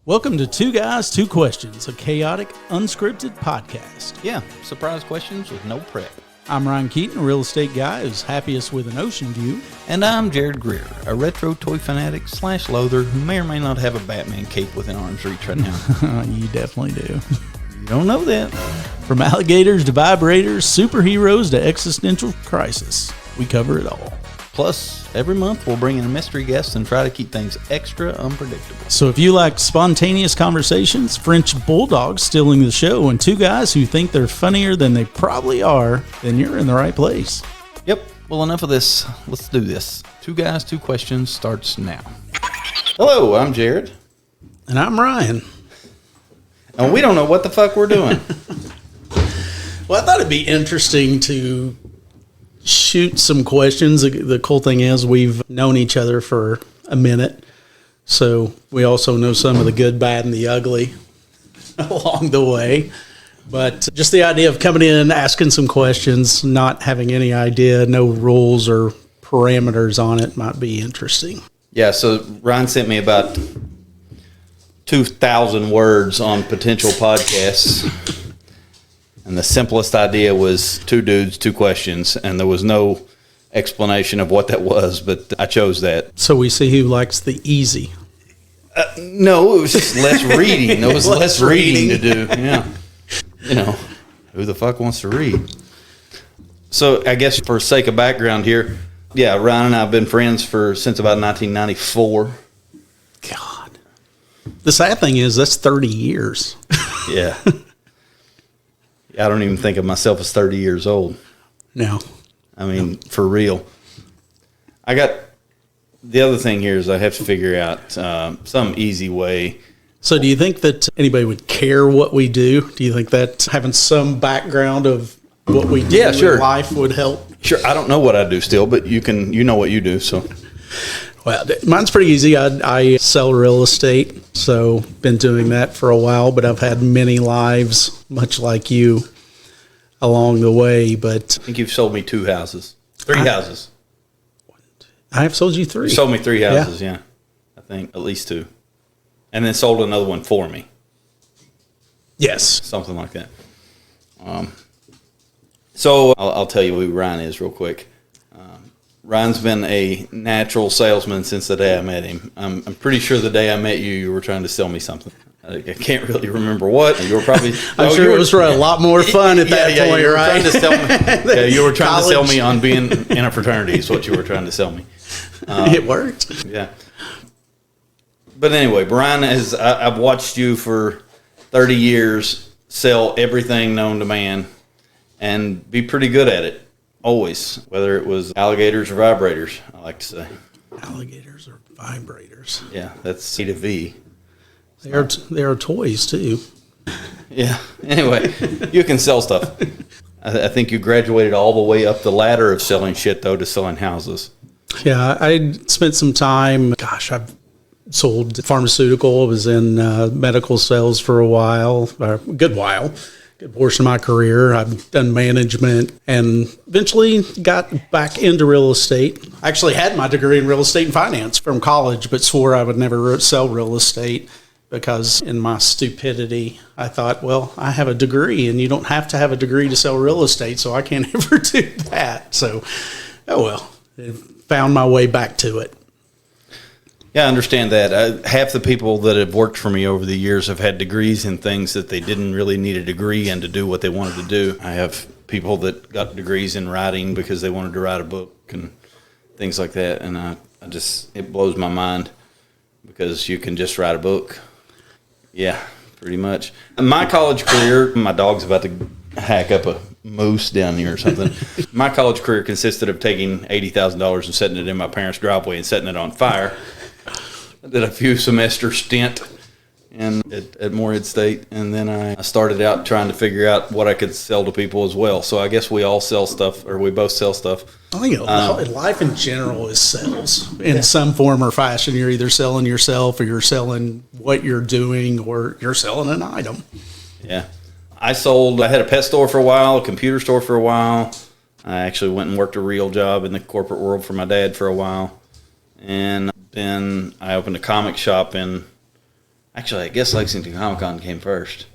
Welcome to Two Guys, Two Questions, a chaotic, unscripted podcast. Yeah, surprise questions with no prep. I'm Ryan Keeton, a real estate guy who's happiest with an ocean view. And I'm Jarrod Greer, a retro toy fanatic / loather who may or may not have a Batman cape within arm's reach right now. You definitely do. You don't know that. From alligators to vibrators, superheroes to existential crisis, we cover it all. Plus, every month we'll bring in a mystery guest and try to keep things extra unpredictable. So if you like spontaneous conversations, French bulldogs stealing the show, and two guys who think they're funnier than they probably are, then you're in the right place. Yep. Well, enough of this. Let's do this. Two Guys, Two Questions starts now. Hello, I'm Jarrod. And I'm Ryan. And we don't know what the fuck we're doing. Well, I thought it'd be interesting to shoot some questions. The cool thing is we've known each other for a minute, so we also know some of the good, bad, and the ugly along the way. But just the idea of coming in, asking some questions, not having any idea, no rules or parameters on it might be interesting. Yeah, so Ryan sent me about 2,000 words on potential podcasts. And the simplest idea was two dudes, two questions, and there was no explanation of what that was, but I chose that. So we see who likes the easy. No, it was just less reading. There was less reading to do. Yeah. You know, who the fuck wants to read? So I guess for sake of background here, yeah, Ryan and I have been friends since about 1994. God. The sad thing is that's 30 years. Yeah. I don't even think of myself as 30 years old. No. I mean, for real. I got the other thing here is I have to figure out some easy way. So do you think that anybody would care what we do? Do you think that having some background of what we do in life would help? Sure. I don't know what I do still, but you know what you do. So, well, mine's pretty easy. I sell real estate, so been doing that for a while, but I've had many lives, much like you, along the way. But I think you've sold me three houses. I have sold you three. You sold me three houses, yeah. I think at least two. And then sold another one for me. Yes. Something like that. So I'll tell you who Ryan is real quick. Ryan's been a natural salesman since the day I met him. I'm pretty sure the day I met you, you were trying to sell me something. I can't really remember what. You were probably. I'm sure it was for a lot more fun at that point, you were right? Trying to sell me. Yeah, you were trying to sell me on being in a fraternity. Is what you were trying to sell me. It worked. Yeah. But anyway, Brian, I've watched you for 30 years sell everything known to man, and be pretty good at it. Always, whether it was alligators or vibrators, I like to say. Alligators or vibrators. Yeah, that's C to V. They are toys, too. Yeah. Anyway, you can sell stuff. I think you graduated all the way up the ladder of selling shit, though, to selling houses. Yeah, I spent some time. Gosh, I've sold pharmaceutical. I was in medical sales for a while, a good while. Good portion of my career. I've done management and eventually got back into real estate. I actually had my degree in real estate and finance from college, but swore I would never sell real estate because in my stupidity, I thought, well, I have a degree and you don't have to have a degree to sell real estate, so I can't ever do that. So, oh well, I found my way back to it. Yeah, I understand that. Half the people that have worked for me over the years have had degrees in things that they didn't really need a degree in to do what they wanted to do. I have people that got degrees in writing because they wanted to write a book and things like that. And it blows my mind because you can just write a book. Yeah, pretty much. In my college career, my dog's about to hack up a moose down here or something. My college career consisted of taking $80,000 and setting it in my parents' driveway and setting it on fire. I did a few semester stint at Morehead State, and then I started out trying to figure out what I could sell to people as well. So I guess we all sell stuff, or we both sell stuff. I think life in general is sales in some form or fashion. You're either selling yourself, or you're selling what you're doing, or you're selling an item. Yeah. I had a pet store for a while, a computer store for a while. I actually went and worked a real job in the corporate world for my dad for a while. And then I opened a comic shop in Actually, I guess Lexington Comic Con came first.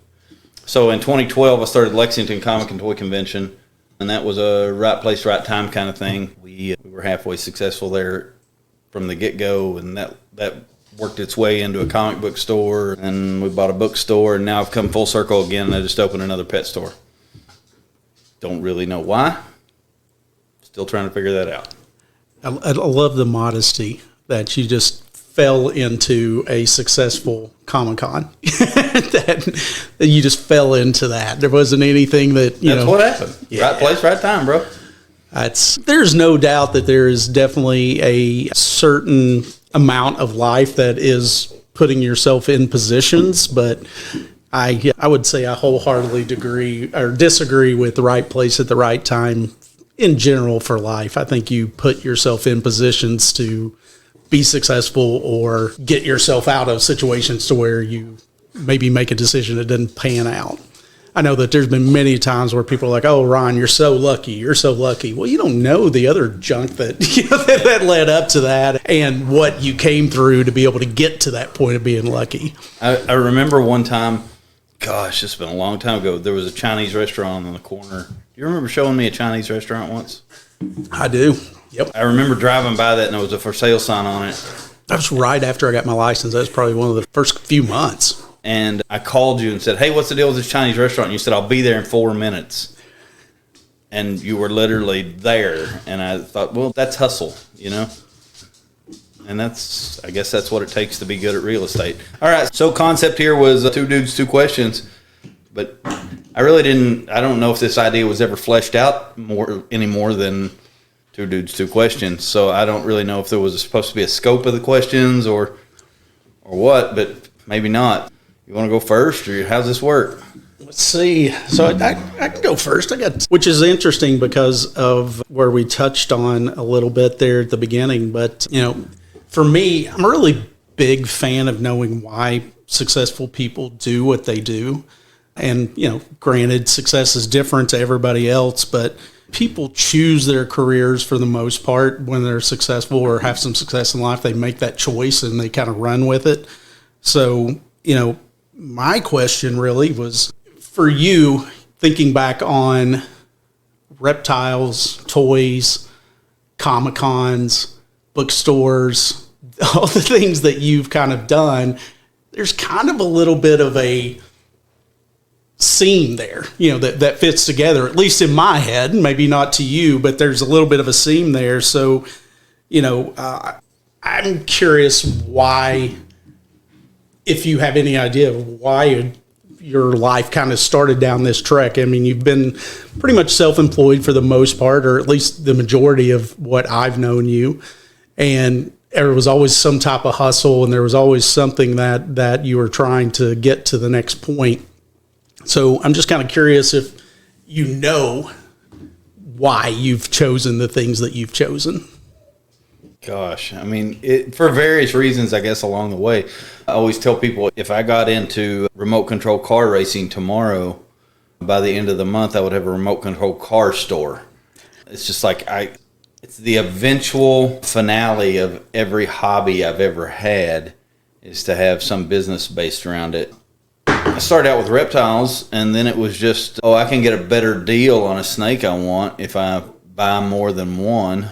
So in 2012, I started Lexington Comic and Toy Convention, and that was a right place, right time kind of thing. We were halfway successful there from the get-go, and that worked its way into a comic book store, and we bought a bookstore, and now I've come full circle again, and I just opened another pet store. Don't really know why. Still trying to figure that out. I love the modesty that you just fell into a successful Comic-Con. that you just fell into that. There wasn't anything that, you know. That's what happened. Yeah. Right place, right time, bro. There's no doubt that there is definitely a certain amount of life that is putting yourself in positions, but I would say I wholeheartedly disagree with the right place at the right time in general for life. I think you put yourself in positions to be successful or get yourself out of situations to where you maybe make a decision that doesn't pan out. I know that there's been many times where people are like, "Oh, Ron, you're so lucky. You're so lucky." Well, you don't know the other junk that that led up to that and what you came through to be able to get to that point of being lucky. I remember one time, gosh, it's been a long time ago, there was a Chinese restaurant on the corner. Do you remember showing me a Chinese restaurant once? I do. Yep. I remember driving by that and there was a for sale sign on it. That was right after I got my license. That was probably one of the first few months. And I called you and said, "Hey, what's the deal with this Chinese restaurant?" And you said, "I'll be there in 4 minutes." And you were literally there. And I thought, well, that's hustle, you know? And I guess that's what it takes to be good at real estate. All right. So concept here was 2 dudes, 2 questions. But I don't know if this idea was ever fleshed out any more than 2 dudes, 2 questions. So I don't really know if there was supposed to be a scope of the questions or what, but maybe not. You want to go first, or how's this work? Let's see. So I can go first. Which is interesting because of where we touched on a little bit there at the beginning. But, you know, for me, I'm a really big fan of knowing why successful people do what they do. And, you know, granted, success is different to everybody else, but people choose their careers for the most part when they're successful or have some success in life. They make that choice and they kind of run with it. So, you know, my question really was for you, thinking back on reptiles, toys, Comic-Cons, bookstores, all the things that you've kind of done. There's kind of a little bit of a seam there, you know, that fits together, at least in my head, maybe not to you, but there's a little bit of a seam there. So, you know, I'm curious why, if you have any idea of why your life kind of started down this trek. I mean, you've been pretty much self-employed for the most part, or at least the majority of what I've known you. And there was always some type of hustle, and there was always something that you were trying to get to the next point. So I'm just kind of curious if you know why you've chosen the things that you've chosen. Gosh, I mean, for various reasons, I guess, along the way. I always tell people if I got into remote control car racing tomorrow, by the end of the month, I would have a remote control car store. It's just like it's the eventual finale of every hobby I've ever had is to have some business based around it. I started out with reptiles, and then it was just, I can get a better deal on a snake I want if I buy more than one.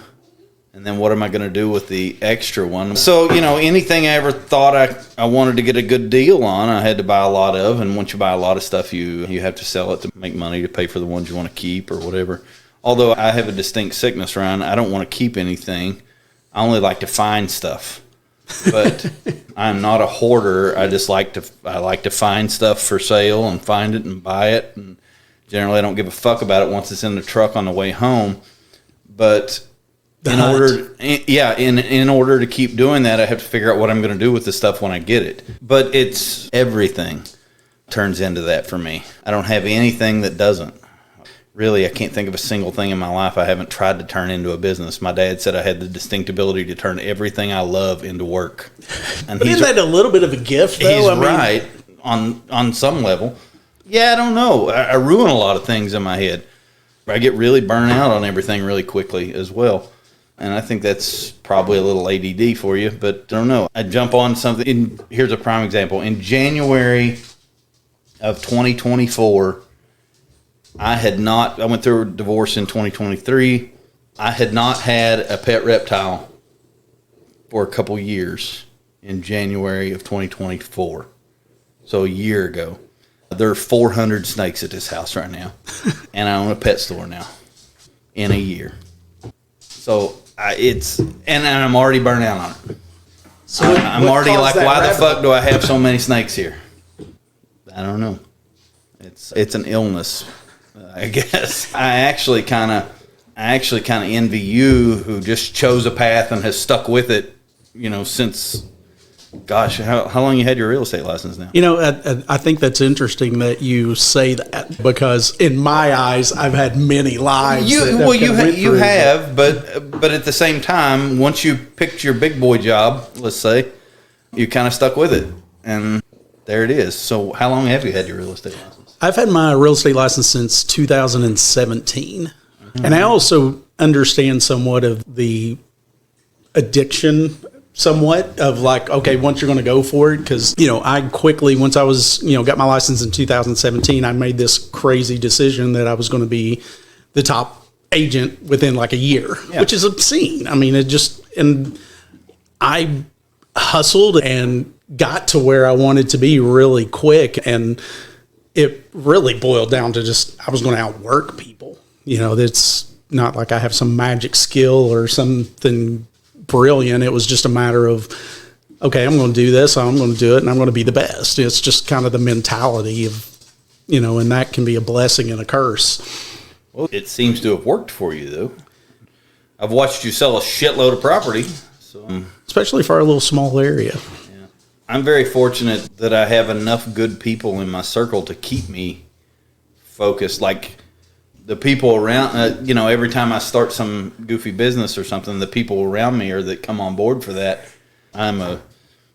And then what am I going to do with the extra one? So, you know, anything I ever thought I wanted to get a good deal on, I had to buy a lot of. And once you buy a lot of stuff, you have to sell it to make money to pay for the ones you want to keep or whatever. Although I have a distinct sickness, Ryan. I don't want to keep anything. I only like to find stuff. But I'm not a hoarder. I like to find stuff for sale and find it and buy it. And generally I don't give a fuck about it once it's in the truck on the way home. But in order to keep doing that, I have to figure out what I'm going to do with the stuff when I get it. But it's everything turns into that for me. I don't have anything that doesn't. Really, I can't think of a single thing in my life I haven't tried to turn into a business. My dad said I had the distinct ability to turn everything I love into work. And but isn't that a little bit of a gift, though? He's right on some level. Yeah, I don't know. I ruin a lot of things in my head. I get really burnt out on everything really quickly as well. And I think that's probably a little ADD for you, but I don't know. I jump on something. Here's a prime example. In January of 2024, I went through a divorce in 2023. I had not had a pet reptile for a couple years in January of 2024. So a year ago. There are 400 snakes at this house right now. And I own a pet store now in a year. So and I'm already burnt out on it. So I'm already like, why the fuck do I have so many snakes here? I don't know. It's an illness, I guess. I actually kind of envy you, who just chose a path and has stuck with it, since, gosh, how long you had your real estate license now? I think that's interesting that you say that, because in my eyes, I've had many lives. You have, but at the same time, once you picked your big boy job, let's say, you kind of stuck with it, and there it is. So how long have you had your real estate license? I've had my real estate license since 2017. Mm-hmm. And I also understand somewhat of the addiction, somewhat of like, okay, once you're going to go for it, because, I quickly, once I was, got my license in 2017, I made this crazy decision that I was going to be the top agent within like a year, which is obscene. I mean, and I hustled and got to where I wanted to be really quick. And it really boiled down to I was going to outwork people. That's not like I have some magic skill or something brilliant. It was just a matter of, okay, I'm going to do this, I'm going to do it, and I'm going to be the best. It's just kind of the mentality of, and that can be a blessing and a curse. Well, it seems to have worked for you, though. I've watched you sell a shitload of property. So, especially for our little small area. Yeah. I'm very fortunate that I have enough good people in my circle to keep me focused. Like, the people around, every time I start some goofy business or something, the people around me that come on board for that,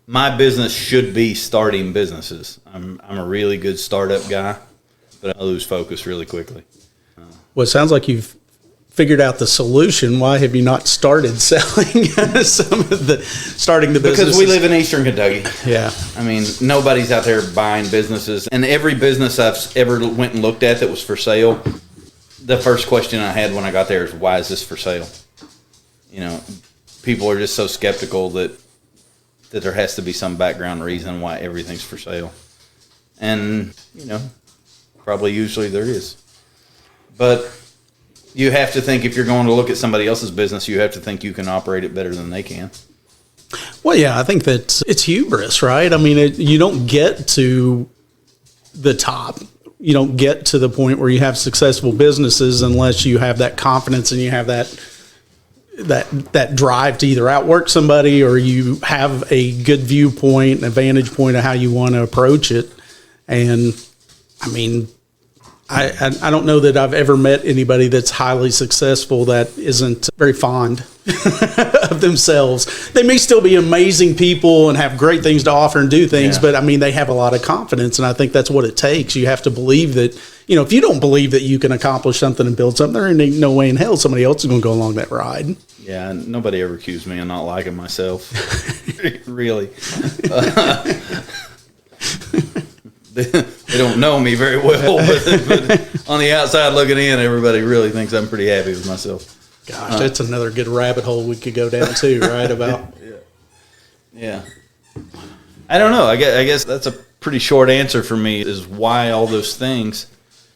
my business should be starting businesses. I'm a really good startup guy, but I lose focus really quickly. Well, it sounds like you've figured out the solution. Why have you not started selling starting the business? Because we live in Eastern Kentucky. Yeah. I mean, nobody's out there buying businesses. And every business I've ever went and looked at that was for sale, the first question I had when I got there is, why is this for sale? People are just so skeptical that there has to be some background reason why everything's for sale. And, probably usually there is. But you have to think, if you're going to look at somebody else's business, you have to think you can operate it better than they can. Well, yeah, I think that it's hubris, right? I mean, you don't get to the top. You don't get to the point where you have successful businesses unless you have that confidence and you have that drive to either outwork somebody, or you have a good viewpoint, a vantage point of how you want to approach it. And I mean, I don't know that I've ever met anybody that's highly successful that isn't very fond of themselves. They may still be amazing people and have great things to offer and do things, but I mean, they have a lot of confidence, and I think that's what it takes. You have to believe that, if you don't believe that you can accomplish something and build something, there ain't no way in hell somebody else is going to go along that ride. Yeah, nobody ever accused me of not liking myself. Really. They don't know me very well, but on the outside looking in, everybody really thinks I'm pretty happy with myself. Gosh, that's another good rabbit hole we could go down to, right? About yeah. I don't know. I guess that's a pretty short answer for me. Is why all those things?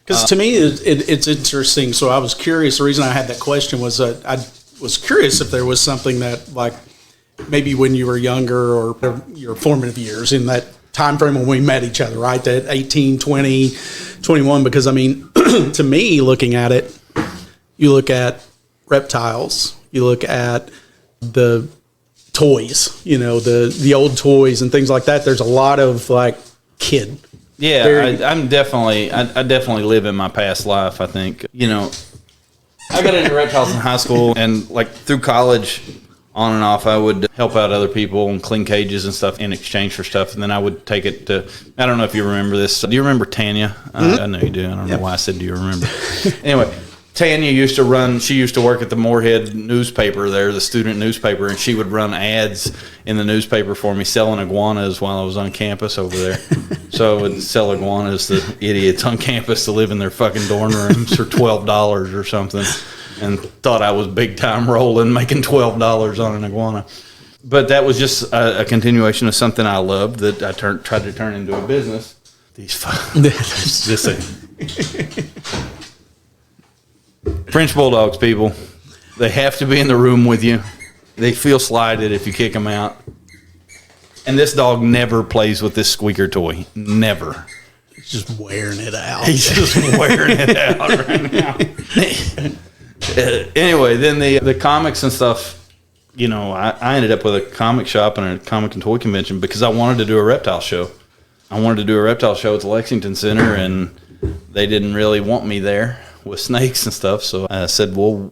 Because to me, it's interesting. So I was curious. The reason I had that question was I was curious if there was something that, like, maybe when you were younger or your formative years in that time frame when we met each other, right? That 18, 20, 21, because I mean, to me, looking at it, you look at reptiles, you look at the toys, the old toys and things like that. There's a lot of like kid. Yeah, I definitely live in my past life, I think. I got into reptiles in high school, and like through college, on and off, I would help out other people and clean cages and stuff in exchange for stuff. And then I would take it to, I don't know if you remember this. Do you remember Tanya? I know you do. I don't know why I said, do you remember? Anyway, Tanya used to run, she used to work at the Moorhead newspaper there, the student newspaper, and she would run ads in the newspaper for me selling iguanas while I was on campus over there. So I would sell iguanas to idiots on campus to live in their fucking dorm rooms for $12 or something, and thought I was big time rolling, making $12 on an iguana. But that was just a continuation of something I loved that I tried to turn into a business. These this thing. French Bulldogs, people, they have to be in the room with you. They feel slighted if you kick them out. And this dog never plays with this squeaker toy. Never. He's just wearing it out. He's just wearing it out right now. Anyway, then the comics and stuff, you know, I ended up with a comic shop and a comic and toy convention because I wanted to do a reptile show. I wanted to do a reptile show at the Lexington Center, and they didn't really want me there with snakes and stuff. So I said, well,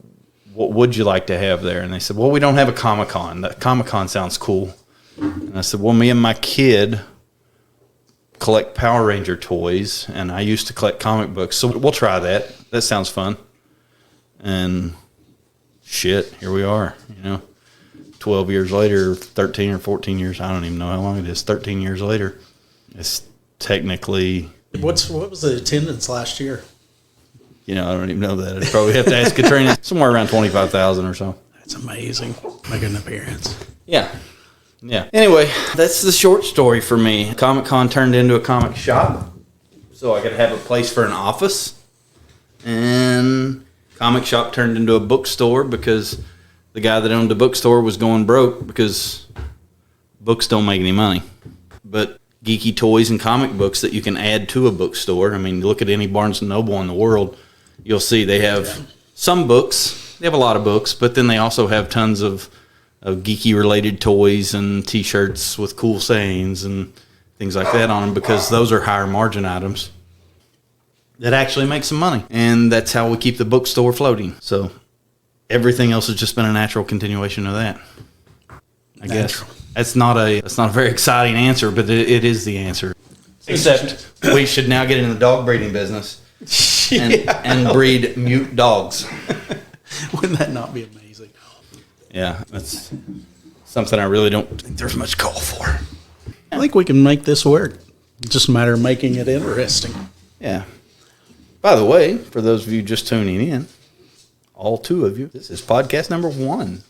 what would you like to have there? And they said, well, we don't have a Comic-Con. That Comic-Con sounds cool. And I said, well, me and my kid collect Power Ranger toys, and I used to collect comic books. So we'll try that. That sounds fun. And shit, here we are, you know, 12 years later, 13 or 14 years. I don't even know how long it is. 13 years later. It's technically. What was the attendance last year? You know, I don't even know that. I'd probably have to ask Katrina. Somewhere around 25,000 or so. That's amazing. Making an appearance. Yeah. Yeah. Anyway, that's the short story for me. Comic-Con turned into a comic shop, so I could have a place for an office. And comic shop turned into a bookstore because the guy that owned the bookstore was going broke because books don't make any money. But geeky toys and comic books that you can add to a bookstore. I mean, look at any Barnes & Noble in the world. You'll see they have some books. They have a lot of books, but then they also have tons of geeky related toys and T-shirts with cool sayings and things like that on them because those are higher margin items that actually make some money. And that's how we keep the bookstore floating. So everything else has just been a natural continuation of that. I guess. That's not a very exciting answer, but it is the answer. Except we should now get into the dog breeding business and breed mute dogs. Wouldn't that not be amazing? Yeah, that's something I really don't think there's much call for. I think we can make this work. It's just a matter of making it interesting. Yeah. By the way, for those of you just tuning in, all two of you, this is podcast number 1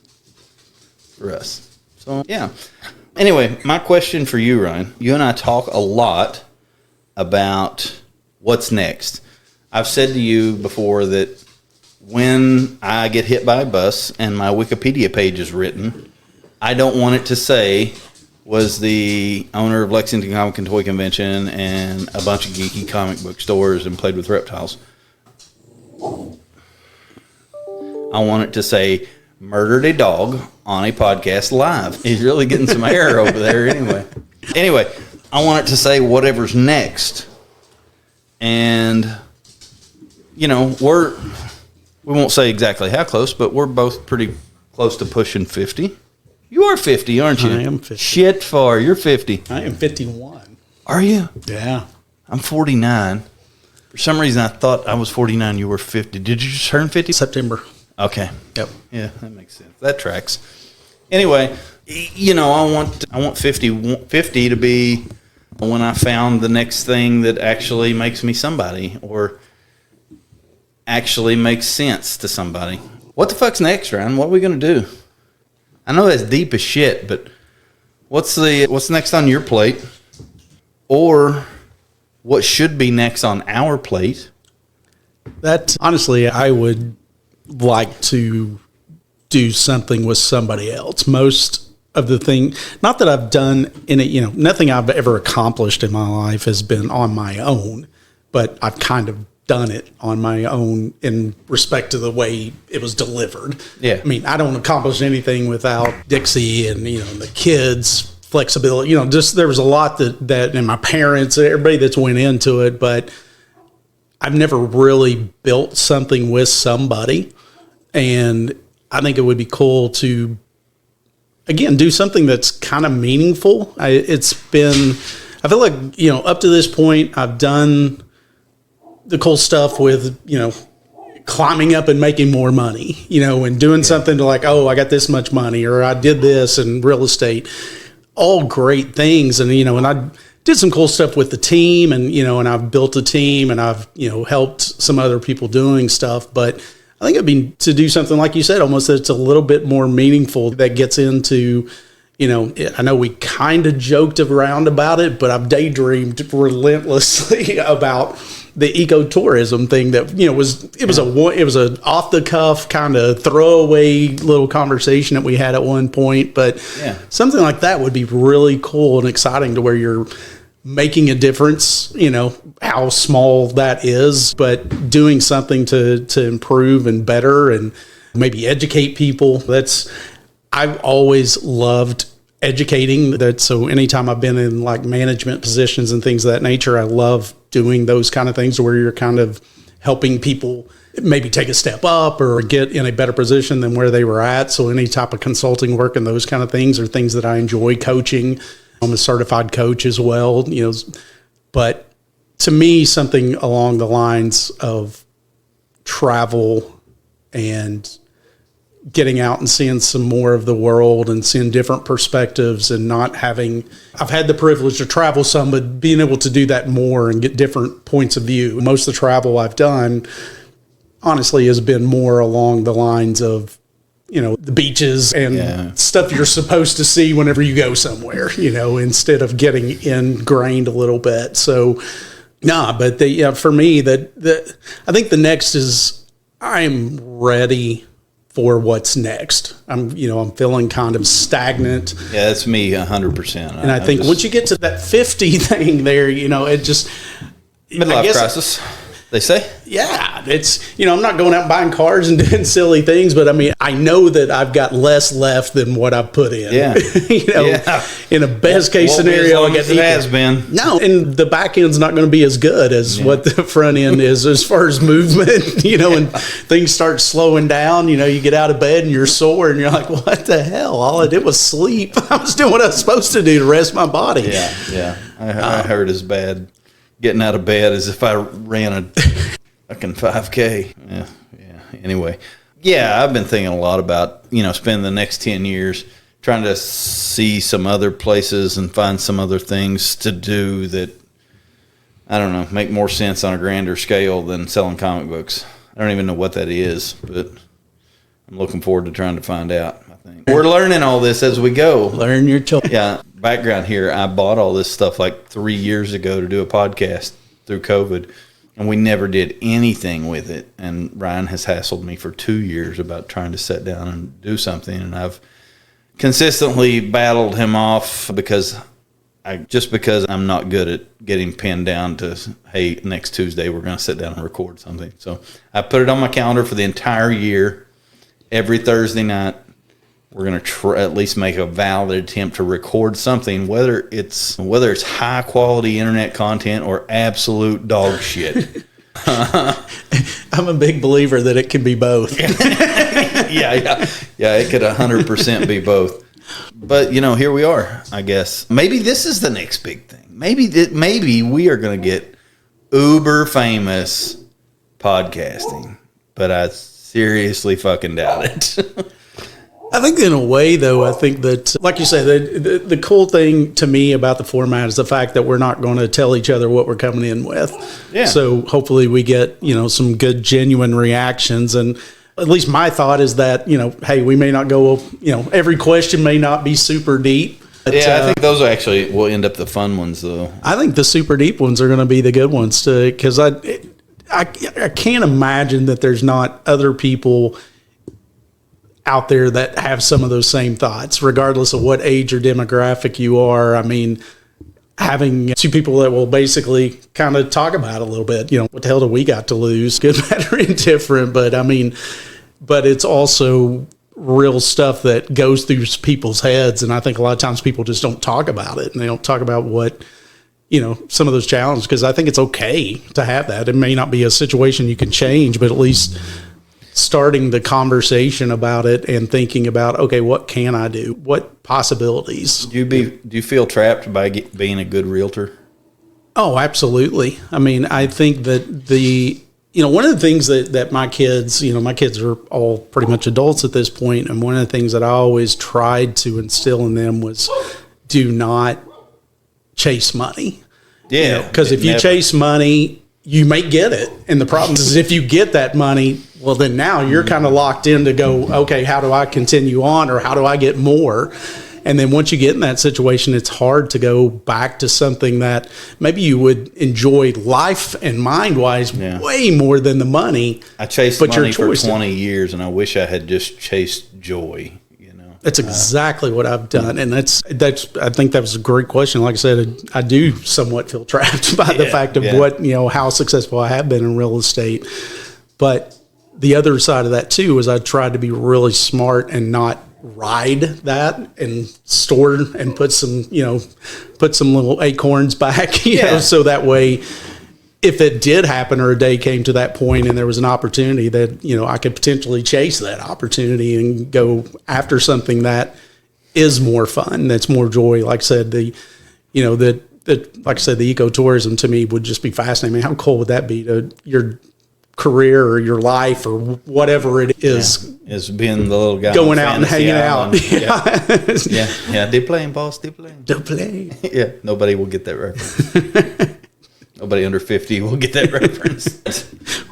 for us. So, yeah. Anyway, my question for you, Ryan, you and I talk a lot about what's next. I've said to you before that when I get hit by a bus and my Wikipedia page is written, I don't want it to say was the owner of Lexington Comic and Toy Convention and a bunch of geeky comic book stores and played with reptiles. I want it to say murdered a dog on a podcast live. He's really getting some air over there anyway. Anyway, I want it to say whatever's next. And, you know, we won't say exactly how close, but we're both pretty close to pushing 50. You are 50, aren't you? I am 50. Shit far, you're 50. I am 51. Are you? Yeah. I'm 49. For some reason, I thought I was 49, you were 50. Did you just turn 50? September. Okay. Yep. Yeah, that makes sense. That tracks. Anyway, you know, I want 50 to be when I found the next thing that actually makes me somebody or actually makes sense to somebody. What the fuck's next, Ryan? What are we going to do? I know that's deep as shit, but what's next on your plate? Or what should be next on our plate? That, honestly, I would like to do something with somebody else. Most of the thing, not that I've done nothing I've ever accomplished in my life has been on my own, but I've kind of done it on my own in respect to the way it was delivered. Yeah. I mean, I don't accomplish anything without Dixie and, the kids' flexibility. Just there was a lot that and my parents, everybody that's went into it, but I've never really built something with somebody. And I think it would be cool to, again, do something that's kind of meaningful. I feel like, up to this point, I've done the cool stuff with, climbing up and making more money, and doing something to like, oh, I got this much money, or I did this in real estate, all great things. And, and I did some cool stuff with the team and, and I've built a team and I've, helped some other people doing stuff. But I think it'd be to do something, like you said, almost that's a little bit more meaningful, that gets into, I know we kind of joked around about it, but I've daydreamed relentlessly about the ecotourism thing that, it was a off the cuff kind of throwaway little conversation that we had at one point, but something like that would be really cool and exciting, to where you're making a difference, how small that is, but doing something to improve and better and maybe educate people. I've always loved educating that. So anytime I've been in like management positions and things of that nature, I love doing those kind of things where you're kind of helping people maybe take a step up or get in a better position than where they were at. So any type of consulting work and those kind of things are things that I enjoy. Coaching, I'm a certified coach as well, but to me, something along the lines of travel and getting out and seeing some more of the world and seeing different perspectives, and not having, I've had the privilege to travel some, but being able to do that more and get different points of view. Most of the travel I've done, honestly, has been more along the lines of, the beaches and stuff you're supposed to see whenever you go somewhere, instead of getting ingrained a little bit. So, but for me, I think the next is I'm ready for what's next. I'm feeling kind of stagnant. Yeah, that's me 100%. And I think once you get to that 50 thing there, it just midlife crisis, they say. Yeah, it's, I'm not going out and buying cars and doing silly things, but I mean, I know that I've got less left than what I've put in. Yeah. In a best case scenario, it has been. No, and the back end's not going to be as good as what the front end is as far as movement, and things start slowing down, you get out of bed and you're sore and you're like, what the hell? All I did was sleep. I was doing what I was supposed to do to rest my body. Yeah. I heard as bad getting out of bed as if I ran a fucking 5K. Yeah. Anyway, I've been thinking a lot about, spending the next 10 years trying to see some other places and find some other things to do that, I don't know, make more sense on a grander scale than selling comic books. I don't even know what that is, but I'm looking forward to trying to find out. I think we're learning all this as we go. Learn your choice. Yeah. Background here, I bought all this stuff like 3 years ago to do a podcast through COVID, and we never did anything with it. And Ryan has hassled me for 2 years about trying to sit down and do something, and I've consistently battled him off because I'm not good at getting pinned down to, hey, next Tuesday we're going to sit down and record something. So I put it on my calendar for the entire year. Every Thursday night, we're going to at least make a valid attempt to record something, whether it's high quality internet content or absolute dog shit. I'm a big believer that it can be both. Yeah, it could 100% be both. But here we are. I guess maybe this is the next big thing. Maybe we are going to get uber famous podcasting, but I seriously fucking doubt it. I think in a way, though, I think that, like you say, the cool thing to me about the format is the fact that we're not going to tell each other what we're coming in with. Yeah. So hopefully we get, some good, genuine reactions. And at least my thought is that, hey, we may not go, every question may not be super deep. But, I think those actually will end up the fun ones, though. I think the super deep ones are going to be the good ones, too, because I can't imagine that there's not other people out there that have some of those same thoughts, regardless of what age or demographic you are. I mean, having two people that will basically kind of talk about it a little bit, what the hell do we got to lose? Good, bad, or indifferent. But I mean, it's also real stuff that goes through people's heads. And I think a lot of times people just don't talk about it, and they don't talk about what, some of those challenges, because I think it's okay to have that. It may not be a situation you can change, but at least starting the conversation about it and thinking about, okay, what can I do? What possibilities? Do you feel trapped by being a good realtor? Oh, absolutely. I mean, I think that one of the things that my kids, my kids are all pretty much adults at this point, and one of the things that I always tried to instill in them was do not chase money. Yeah. Because if you chase money, you may get it. And the problem is if you get that money, well, then now you're kind of locked in to go, okay, how do I continue on, or how do I get more? And then once you get in that situation, it's hard to go back to something that maybe you would enjoy life and mind-wise way more than the money. I chased money for 20 years, and I wish I had just chased joy. That's exactly what I've done, and that's. I think that was a great question. Like I said, I do somewhat feel trapped by the fact of what how successful I have been in real estate. But the other side of that too is I tried to be really smart and not ride that and store and put some little acorns back, so that way, if it did happen or a day came to that point and there was an opportunity that, I could potentially chase that opportunity and go after something that is more fun, that's more joy. Like I said, like I said, the ecotourism to me would just be fascinating. I mean, how cool would that be to your career or your life or whatever it is? Is being the little guy going out and hanging out. Yeah. They playing, boss. They playing. Yeah. Nobody will get that reference. Nobody under 50 will get that reference.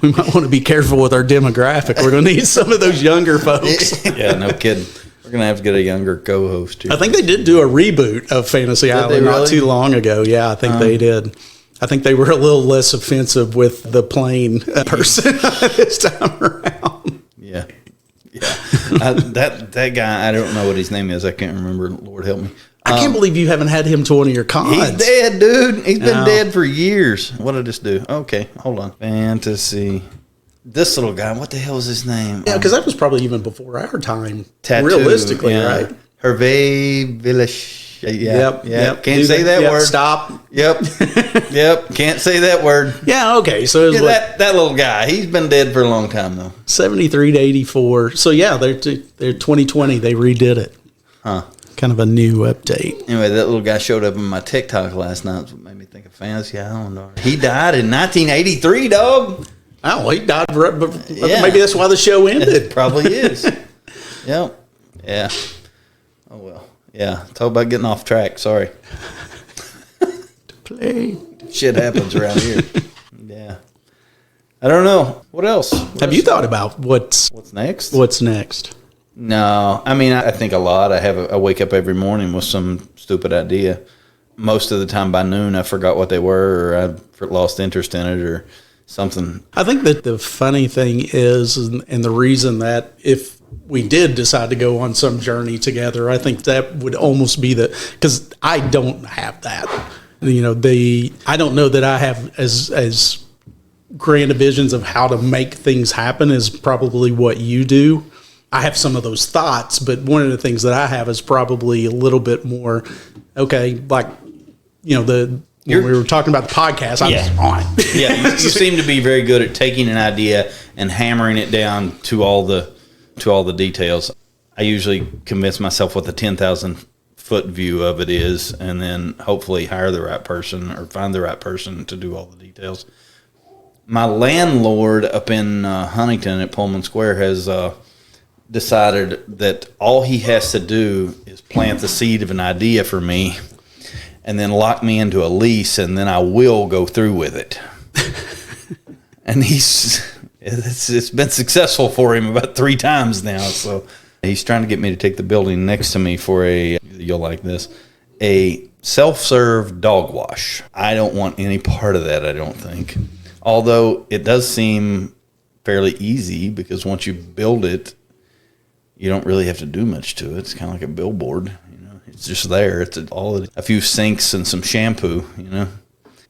We might want to be careful with our demographic. We're going to need some of those younger folks. Yeah, no kidding. We're going to have to get a younger co-host here. I think they did do a reboot of Fantasy Island not too long ago. Yeah, I think they did. I think they were a little less offensive with the plain person this time around. Yeah. That guy, I don't know what his name is. I can't remember. Lord help me. I can't believe you haven't had him to one of your cons. He's dead, dude. He's been dead for years. What did I just do? Okay, hold on. Fantasy. This little guy, what the hell is his name? Yeah, because that was probably even before our time. Tattoo, realistically, right? Hervé Villach. Yep. Can't say that word. Stop. Yep. Can't say that word. Yeah, okay. So it was that little guy, he's been dead for a long time, though. 73 to 84. So, yeah, they're 2020. They redid it. Huh. Kind of a new update. Anyway, that little guy showed up in my TikTok last night. That's what made me think of Fantasy Island. He died in 1983, dog. Oh, he died. Maybe that's why the show ended. It probably is. Yep. Yeah. Oh, well. Yeah. Talk about getting off track. Sorry. Play. Shit happens around here. Yeah. I don't know. What else? Have you thought about what's next? What's next? No, I mean, I think a lot. I wake up every morning with some stupid idea. Most of the time by noon, I forgot what they were, or I lost interest in it, or something. I think that the funny thing is, and the reason that if we did decide to go on some journey together, I think that would almost be because I don't have that. I don't know that I have as grand visions of how to make things happen as probably what you do. I have some of those thoughts, but one of the things that I have is probably a little bit more, okay, like, when we were talking about the podcast, I was on. Yeah, you seem to be very good at taking an idea and hammering it down to all the details. I usually convince myself what the 10,000-foot view of it is, and then hopefully hire the right person or find the right person to do all the details. My landlord up in Huntington at Pullman Square has decided that all he has to do is plant the seed of an idea for me and then lock me into a lease, and then I will go through with it. And it's been successful for him about 3 times now. So he's trying to get me to take the building next to me for you'll like this, a self-serve dog wash. I don't want any part of that, I don't think. Although it does seem fairly easy, because once you build it, you don't really have to do much to it. It's kind of like a billboard, It's just there. It's a few sinks and some shampoo,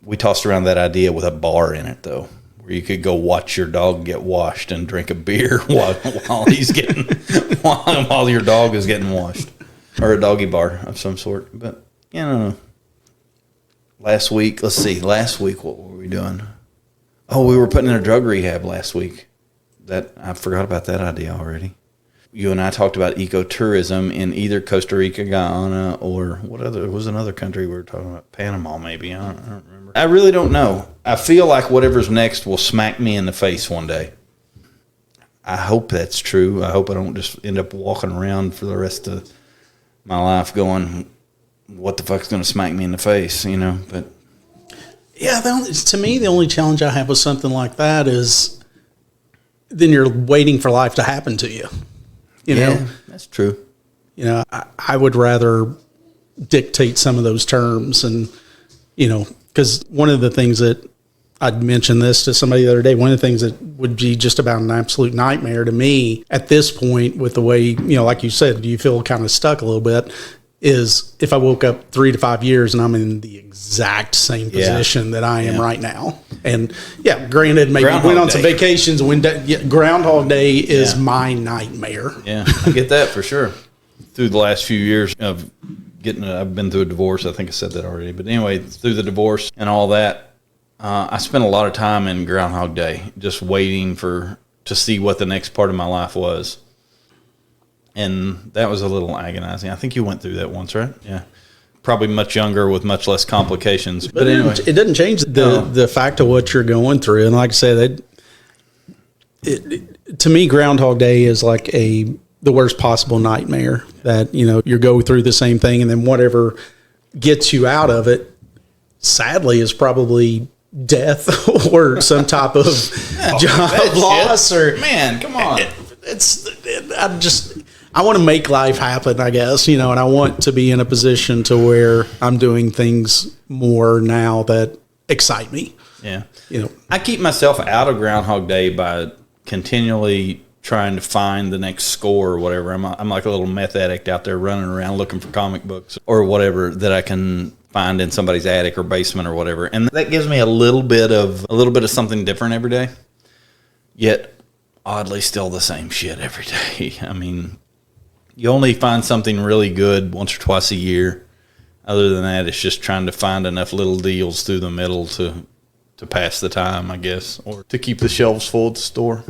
We tossed around that idea with a bar in it, though, where you could go watch your dog get washed and drink a beer while while your dog is getting washed, or a doggy bar of some sort. But last week, what were we doing? Oh, we were putting in a drug rehab last week. That I forgot about that idea already. You and I talked about ecotourism in either Costa Rica, Guyana, or what other? It was another country we were talking about, Panama maybe. I don't remember. I really don't know. I feel like whatever's next will smack me in the face one day. I hope that's true. I hope I don't just end up walking around for the rest of my life going, what the fuck's going to smack me in the face, you know? But yeah, to me, the only challenge I have with something like that is then you're waiting for life to happen to you. You know? That's true. You know, I would rather dictate some of those terms and, you know, because one of the things that I'd mentioned this to somebody the other day, one of the things that would be just about an absolute nightmare to me at this point with the way, you know, like you said, you feel kind of stuck a little bit, is if I woke up 3 to 5 years and I'm in the exact same position that I am right now. And yeah, granted, maybe Groundhog went on Day. some vacations. Groundhog Day is my nightmare. Yeah, I get that for sure. Through the last few years of I've been through a divorce. I think I said that already. But anyway, through the divorce and all that, I spent a lot of time in Groundhog Day just waiting to see what the next part of my life was. And that was a little agonizing. I think you went through that once, right? Yeah. Probably much younger with much less complications. But anyway. It doesn't change the fact of what you're going through. And like I said, to me, Groundhog Day is like the worst possible nightmare that, you know, you go through the same thing and then whatever gets you out of it, sadly, is probably death or some type of job loss. Or man, come on. I want to make life happen, I guess, you know, and I want to be in a position to where I'm doing things more now that excite me. Yeah. You know, I keep myself out of Groundhog Day by continually trying to find the next score or whatever. I'm like a little meth addict out there running around looking for comic books or whatever that I can find in somebody's attic or basement or whatever. And that gives me a little bit of something different every day. Yet oddly still the same shit every day. I mean, you only find something really good once or twice a year. Other than that, it's just trying to find enough little deals through the middle to pass the time, I guess, or to keep the shelves full at the store.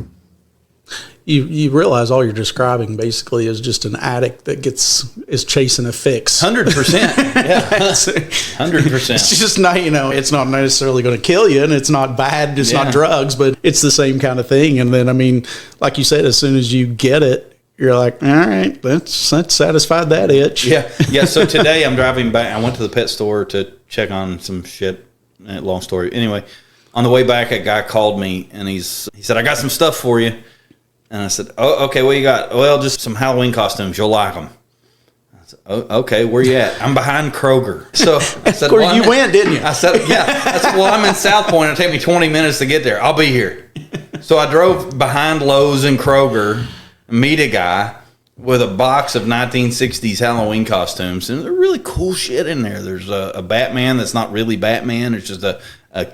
You realize all you're describing basically is just an addict that is chasing a fix. 100%. Yeah. 100%. It's just not, you know, it's not necessarily going to kill you and it's not bad. It's not drugs, but it's the same kind of thing. And then, I mean, like you said, as soon as you get it, you're like, all right, that's satisfied that itch. Yeah. Yeah. So today I'm driving back. I went to the pet store to check on some shit. Long story. Anyway, on the way back, a guy called me and he said, I got some stuff for you. And I said, oh, okay, what you got? Well, just some Halloween costumes. You'll like them. I said, oh, okay, where you at? I'm behind Kroger. So I said, well, you went, didn't you? I said, yeah. I said, well, I'm in South Point. It'll take me 20 minutes to get there. I'll be here. So I drove behind Lowe's and Kroger, meet a guy with a box of 1960s Halloween costumes. And they're really cool shit in there. There's a Batman that's not really Batman. It's just a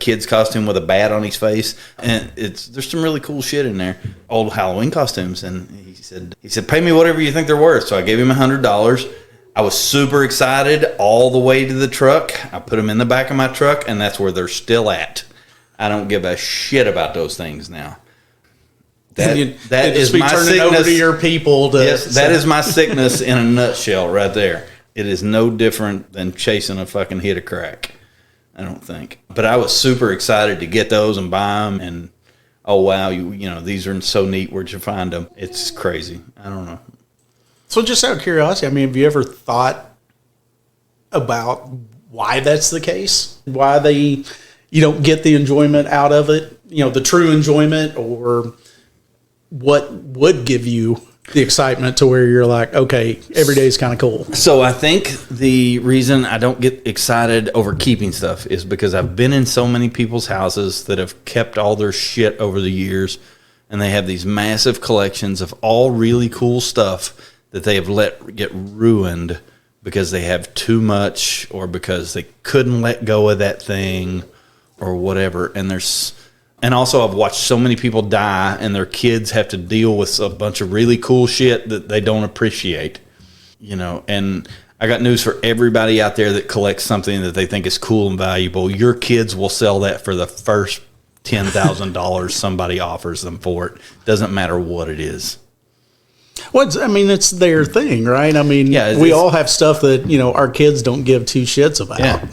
kid's costume with a bat on his face, and there's some really cool shit in there, old Halloween costumes. And he said, pay me whatever you think they're worth. So I gave him $100. I was super excited all the way to the truck. I put them in the back of my truck, and that's where they're still at. I don't give a shit about those things now. That is my sickness. Over to your people. Yes, that is my sickness in a nutshell right there. It is no different than chasing a fucking hit of crack. I don't think. But I was super excited to get those and buy them. And, oh, wow, you know, these are so neat. Where'd you find them? It's crazy. I don't know. So just out of curiosity, I mean, have you ever thought about why that's the case? Why you don't get the enjoyment out of it? You know, the true enjoyment, or what would give you the excitement to where you're like, okay, every day is kind of cool? So I think the reason I don't get excited over keeping stuff is because I've been in so many people's houses that have kept all their shit over the years, and they have these massive collections of all really cool stuff that they have let get ruined because they have too much, or because they couldn't let go of that thing, or whatever. And also, I've watched so many people die, and their kids have to deal with a bunch of really cool shit that they don't appreciate, you know. And I got news for everybody out there that collects something that they think is cool and valuable. Your kids will sell that for the first $10,000 somebody offers them for it. Doesn't matter what it is. Well, I mean, it's their thing, right? I mean, we all have stuff that, you know, our kids don't give two shits about. Yeah,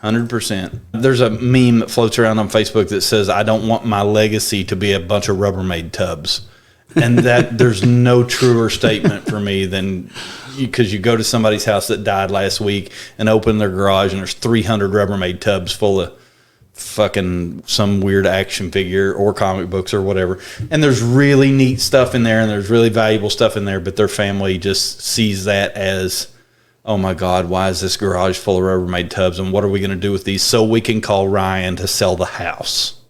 100%. There's a meme that floats around on Facebook that says, I don't want my legacy to be a bunch of Rubbermaid tubs. And that there's no truer statement for me than, because you go to somebody's house that died last week and open their garage and there's 300 Rubbermaid tubs full of fucking some weird action figure or comic books or whatever. And there's really neat stuff in there and there's really valuable stuff in there, but their family just sees that as, oh my God, why is this garage full of Rubbermaid tubs and what are we going to do with these so we can call Ryan to sell the house?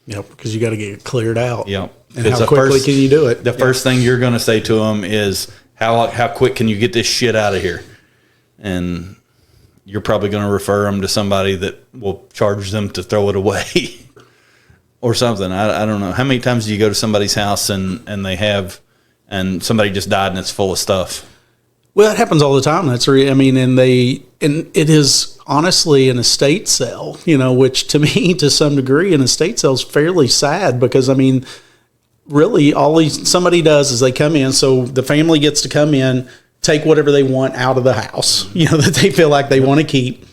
Yep, because you got to get it cleared out. Yep. And how quickly can you do it? The first thing you're going to say to them is, how quick can you get this shit out of here? And you're probably going to refer them to somebody that will charge them to throw it away or something. I don't know. How many times do you go to somebody's house and somebody just died and it's full of stuff? Well, it happens all the time. And it is honestly an estate sale, which to me, to some degree, an estate sale is fairly sad because, really somebody does is they come in. So the family gets to come in, take whatever they want out of the house, that they feel like they want to keep.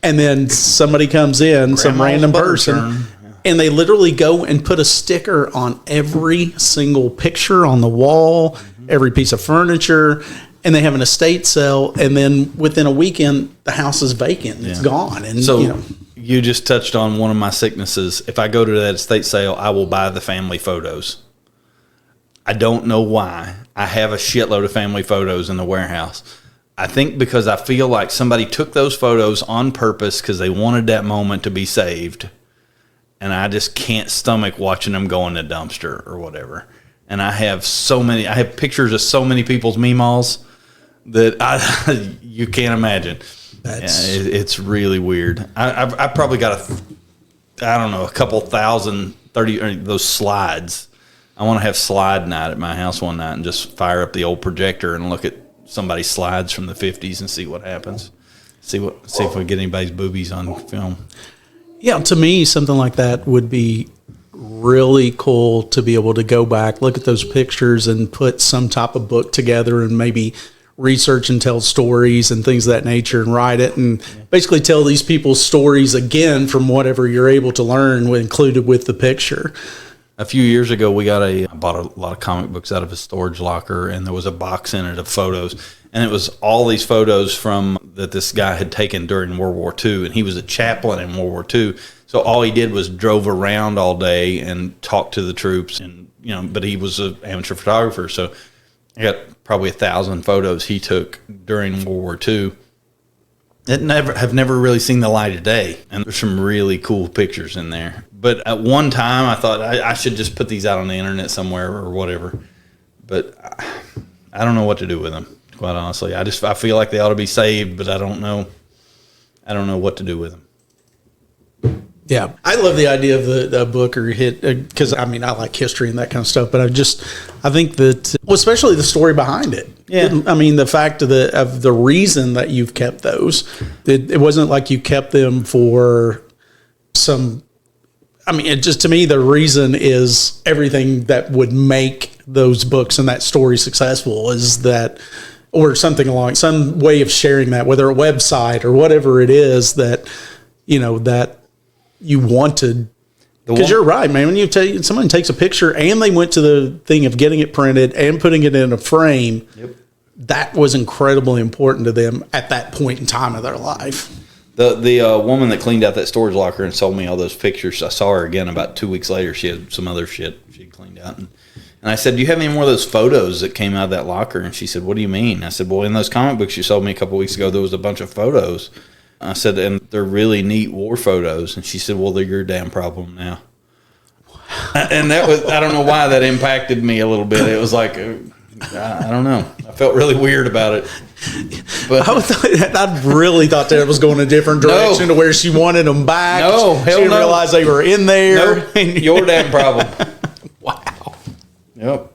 And then somebody comes in, some random person, and they literally go and put a sticker on every single picture on the wall, every piece of furniture, and they have an estate sale. And then within a weekend, the house is vacant. It's gone. And so you just touched on one of my sicknesses. If I go to that estate sale, I will buy the family photos. I don't know why. I have a shitload of family photos in the warehouse. I think because I feel like somebody took those photos on purpose because they wanted that moment to be saved. And I just can't stomach watching them go in the dumpster or whatever. And I have pictures of so many people's meemaws that you can't imagine. It's really weird. I've probably got a couple thousand, 30 those slides. I want to have slide night at my house one night and just fire up the old projector and look at somebody's slides from the 50s and see what happens. See if we get anybody's boobies on film. Yeah, to me, something like that would be really cool to be able to go back, look at those pictures and put some type of book together and maybe research and tell stories and things of that nature and write it and basically tell these people's stories again from whatever you're able to learn included with the picture. A few years ago, I bought a lot of comic books out of a storage locker, and there was a box in it of photos, and it was all these photos that this guy had taken during World War II, and he was a chaplain in World War II. So all he did was drove around all day and talked to the troops, and but he was an amateur photographer, so I got probably 1,000 photos he took during World War II. Have never really seen the light of day, and there's some really cool pictures in there. But at one time, I thought I should just put these out on the internet somewhere or whatever. But I don't know what to do with them, quite honestly. I feel like they ought to be saved, but I don't know what to do with them. Yeah, I love the idea of the book or hit because I like history and that kind of stuff. But I think that, especially the story behind it. Yeah, the fact of the reason that you've kept those, it wasn't like you kept them for some. To me, the reason is everything that would make those books and that story successful is that, or something along some way of sharing that, whether a website or whatever it is that that you wanted. Because you're right, man. When someone takes a picture and they went to the thing of getting it printed and putting it in a frame, that was incredibly important to them at that point in time of their life. The woman that cleaned out that storage locker and sold me all those pictures, I saw her again about 2 weeks later. She had some other shit she had cleaned out. And I said, do you have any more of those photos that came out of that locker? And she said, what do you mean? I said, well, in those comic books you sold me a couple weeks ago, there was a bunch of photos. I said, and they're really neat war photos. And she said, well, they're your damn problem now. And that was, I don't know why that impacted me a little bit. It was like, I don't know. I felt really weird about it. But I really thought that it was going a different direction to where she wanted them back. No, hell she didn't realize they were in there. Nope, your damn problem. Wow. Yep.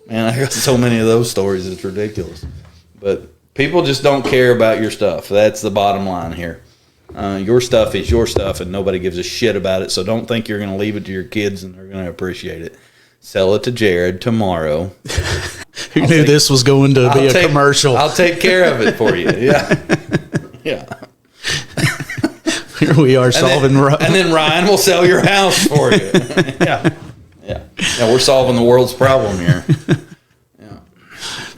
Man, I got so many of those stories. It's ridiculous. But people just don't care about your stuff. That's the bottom line here. Your stuff is your stuff, and nobody gives a shit about it. So don't think you're going to leave it to your kids and they're going to appreciate it. Sell it to Jarrod tomorrow. Who knew this was going to be a commercial? I'll take care of it for you. Yeah. Yeah. Here we are solving. And then Ryan will sell your house for you. Yeah. We're solving the world's problem here.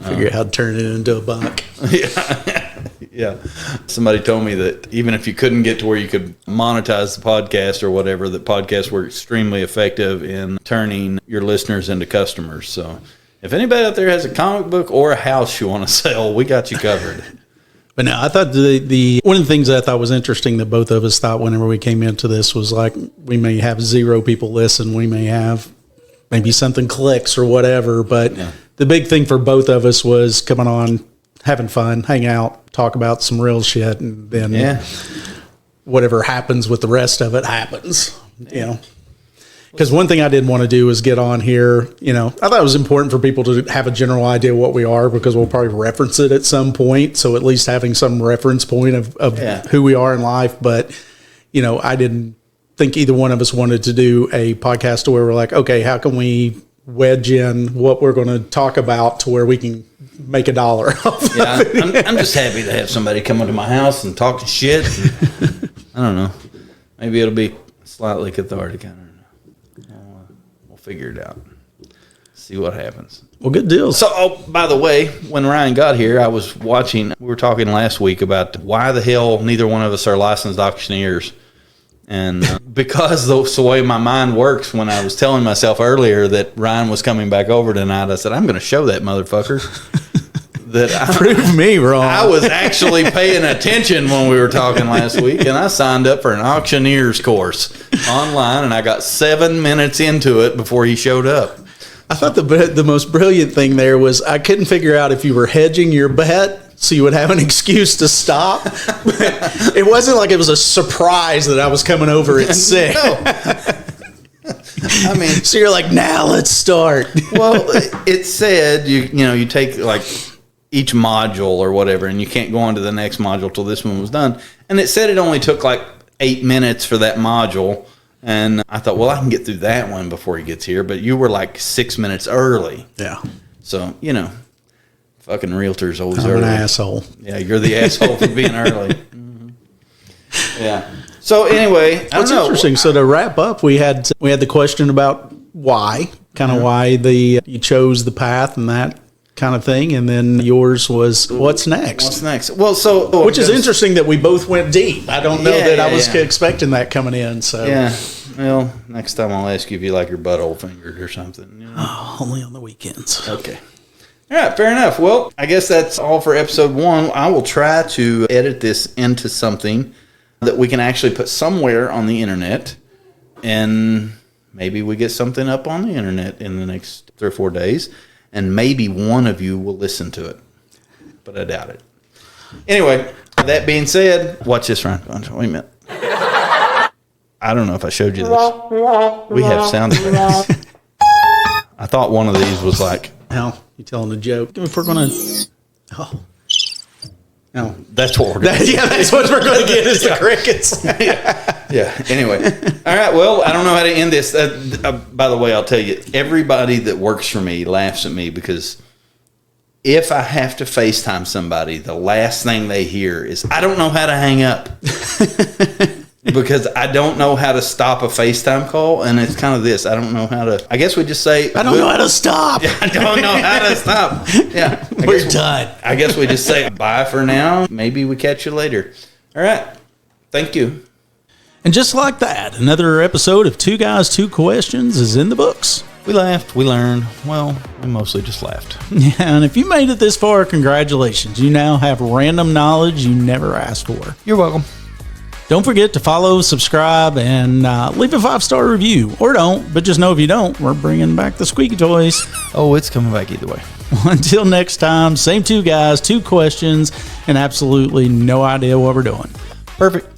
Figure out how to turn it into a buck. Yeah. Somebody told me that even if you couldn't get to where you could monetize the podcast or whatever, that podcasts were extremely effective in turning your listeners into customers. So if anybody out there has a comic book or a house you want to sell, we got you covered. But no, I thought the one of the things that I thought was interesting that both of us thought whenever we came into this was like, we may have 0 people listen. We may have maybe something clicks or whatever, but the big thing for both of us was coming on, having fun, hang out, talk about some real shit, and then whatever happens with the rest of it happens, you know. Because one thing I didn't want to do is get on here, you know, I thought it was important for people to have a general idea of what we are, because we'll probably reference it at some point. So at least having some reference point of who we are in life. But, you know, I didn't think either one of us wanted to do a podcast where we're like, okay, how can we wedge in what we're going to talk about to where we can make $1 off of it. I'm just happy to have somebody come into my house and talk shit. And, I don't know. Maybe it'll be slightly cathartic. I don't know. We'll figure it out. See what happens. Well, good deal. So, by the way, when Ryan got here, I was watching, we were talking last week about why the hell neither one of us are licensed auctioneers. And because the way my mind works, when I was telling myself earlier that Ryan was coming back over tonight, I said, I'm going to show that motherfucker that prove me wrong. I was actually paying attention when we were talking last week, and I signed up for an auctioneer's course online, and I got 7 minutes into it before he showed up. I thought the most brilliant thing there was I couldn't figure out if you were hedging your bet so you would have an excuse to stop. It wasn't like it was a surprise that I was coming over at 6. No. I mean, so you're like, now let's start. Well, it said you take like each module or whatever, and you can't go on to the next module till this one was done. And it said it only took like 8 minutes for that module. And I thought, well, I can get through that one before he gets here. But you were like 6 minutes early. Yeah. So, fucking realtors always early. I'm an asshole. Yeah, you're the asshole for being early. Mm-hmm. Yeah. So anyway, that's interesting. So to wrap up, we had the question about why, why you chose the path and that kind of thing, and then yours was what's next. What's next? Well, which is interesting that we both went deep. I don't know that I was expecting that coming in. So yeah. Well, next time I'll ask you if you like your butthole fingered or something. Only on the weekends. Okay. All right, fair enough. Well, I guess that's all for episode 1. I will try to edit this into something that we can actually put somewhere on the internet, and maybe we get something up on the internet in the next 3 or 4 days, and maybe one of you will listen to it, but I doubt it. Anyway, that being said, watch this, Ryan. Wait a minute. I don't know if I showed you this. We have sound effects. I thought one of these was like... Hell, you telling a joke? If we're going to... Oh. No. That's what we're going to get. Yeah, that's what we're going to get is the crickets. Yeah. Anyway. All right. Well, I don't know how to end this. By the way, I'll tell you, everybody that works for me laughs at me because if I have to FaceTime somebody, the last thing they hear is, I don't know how to hang up. Because I don't know how to stop a FaceTime call, and it's kind of this. I don't know how to. I guess we just say. I don't know how to stop. I don't know how to stop. Yeah. We're done. I guess we just say bye for now. Maybe we catch you later. All right. Thank you. And just like that, another episode of Two Guys, Two Questions is in the books. We laughed. We learned. Well, we mostly just laughed. Yeah, and if you made it this far, congratulations. You now have random knowledge you never asked for. You're welcome. Don't forget to follow, subscribe, and leave a 5-star review. Or don't, but just know if you don't, we're bringing back the squeaky toys. Oh, it's coming back either way. Until next time, same 2 guys, 2 questions, and absolutely no idea what we're doing. Perfect.